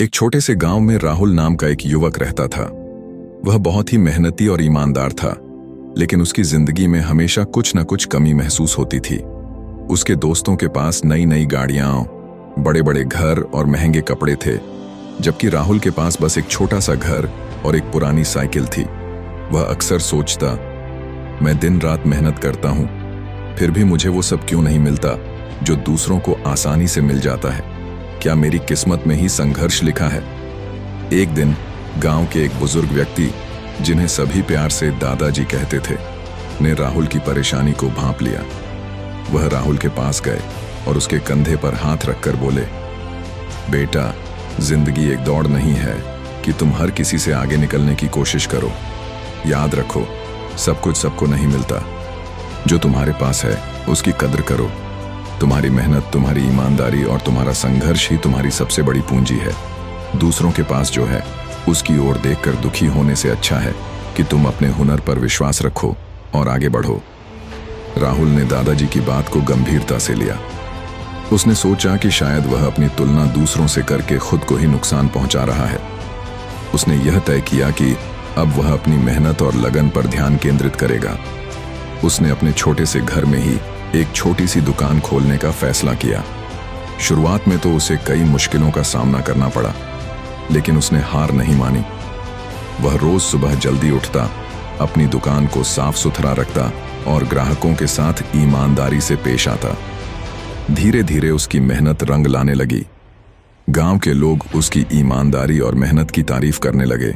एक छोटे से गांव में राहुल नाम का एक युवक रहता था। वह बहुत ही मेहनती और ईमानदार था, लेकिन उसकी जिंदगी में हमेशा कुछ न कुछ कमी महसूस होती थी। उसके दोस्तों के पास नई नई गाड़ियां, बड़े बड़े घर और महंगे कपड़े थे, जबकि राहुल के पास बस एक छोटा सा घर और एक पुरानी साइकिल थी। वह अक्सर सोचता, मैं दिन रात मेहनत करता हूं, फिर भी मुझे वो सब क्यों नहीं मिलता जो दूसरों को आसानी से मिल जाता है। क्या मेरी किस्मत में ही संघर्ष लिखा है? एक दिन गांव के एक बुजुर्ग व्यक्ति, जिन्हें सभी प्यार से दादाजी कहते थे, ने राहुल की परेशानी को भांप लिया। वह राहुल के पास गए और उसके कंधे पर हाथ रखकर बोले, बेटा, जिंदगी एक दौड़ नहीं है कि तुम हर किसी से आगे निकलने की कोशिश करो। याद रखो, सब कुछ सबको नहीं मिलता। जो तुम्हारे पास है उसकी कद्र करो। तुम्हारी मेहनत, तुम्हारी ईमानदारी और तुम्हारा संघर्ष ही तुम्हारी सबसे बड़ी पूंजी है। दूसरों के पास जो है उसकी ओर देखकर दुखी होने से अच्छा है कि तुम अपने हुनर पर विश्वास रखो और आगे बढ़ो। राहुल ने दादाजी की बात को गंभीरता से लिया। उसने सोचा कि शायद वह अपनी तुलना दूसरों से करके खुद को ही नुकसान पहुंचा रहा है। उसने यह तय किया कि अब वह अपनी मेहनत और लगन पर ध्यान केंद्रित करेगा। उसने अपने छोटे से घर में ही एक छोटी सी दुकान खोलने का फैसला किया। शुरुआत में तो उसे कई मुश्किलों का सामना करना पड़ा, लेकिन उसने हार नहीं मानी। वह रोज सुबह जल्दी उठता, अपनी दुकान को साफ सुथरा रखता और ग्राहकों के साथ ईमानदारी से पेश आता। धीरे धीरे उसकी मेहनत रंग लाने लगी। गांव के लोग उसकी ईमानदारी और मेहनत की तारीफ करने लगे।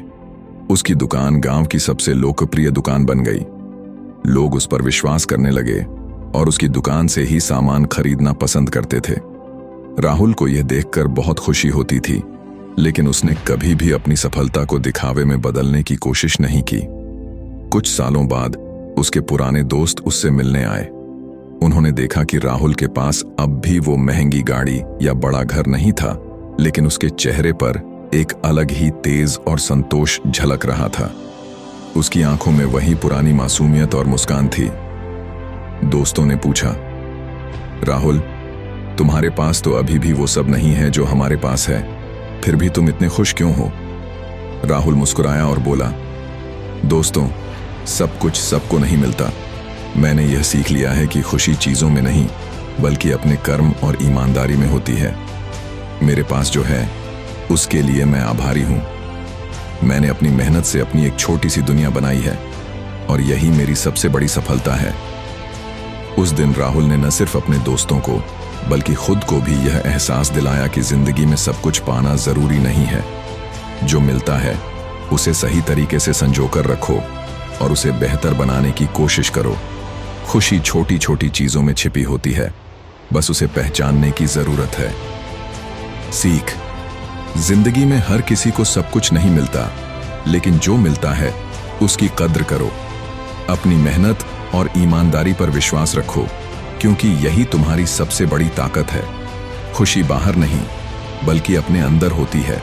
उसकी दुकान गांव की सबसे लोकप्रिय दुकान बन गई। लोग उस पर विश्वास करने लगे और उसकी दुकान से ही सामान खरीदना पसंद करते थे। राहुल को यह देखकर बहुत खुशी होती थी, लेकिन उसने कभी भी अपनी सफलता को दिखावे में बदलने की कोशिश नहीं की। कुछ सालों बाद उसके पुराने दोस्त उससे मिलने आए। उन्होंने देखा कि राहुल के पास अब भी वो महंगी गाड़ी या बड़ा घर नहीं था, लेकिन उसके चेहरे पर एक अलग ही तेज और संतोष झलक रहा था। उसकी आंखों में वही पुरानी मासूमियत और मुस्कान थी। दोस्तों ने पूछा, राहुल, तुम्हारे पास तो अभी भी वो सब नहीं है जो हमारे पास है, फिर भी तुम इतने खुश क्यों हो? राहुल मुस्कुराया और बोला, दोस्तों, सब कुछ सबको नहीं मिलता। मैंने यह सीख लिया है कि खुशी चीजों में नहीं, बल्कि अपने कर्म और ईमानदारी में होती है। मेरे पास जो है उसके लिए मैं आभारी हूं। मैंने अपनी मेहनत से अपनी एक छोटी सी दुनिया बनाई है और यही मेरी सबसे बड़ी सफलता है। उस दिन राहुल ने न सिर्फ अपने दोस्तों को, बल्कि खुद को भी यह एहसास दिलाया कि जिंदगी में सब कुछ पाना जरूरी नहीं है। जो मिलता है उसे सही तरीके से संजोकर रखो और उसे बेहतर बनाने की कोशिश करो। खुशी छोटी छोटी चीजों में छिपी होती है, बस उसे पहचानने की जरूरत है। सीख, जिंदगी में हर किसी को सब कुछ नहीं मिलता, लेकिन जो मिलता है उसकी कद्र करो। अपनी मेहनत और ईमानदारी पर विश्वास रखो, क्योंकि यही तुम्हारी सबसे बड़ी ताकत है। खुशी बाहर नहीं, बल्कि अपने अंदर होती है।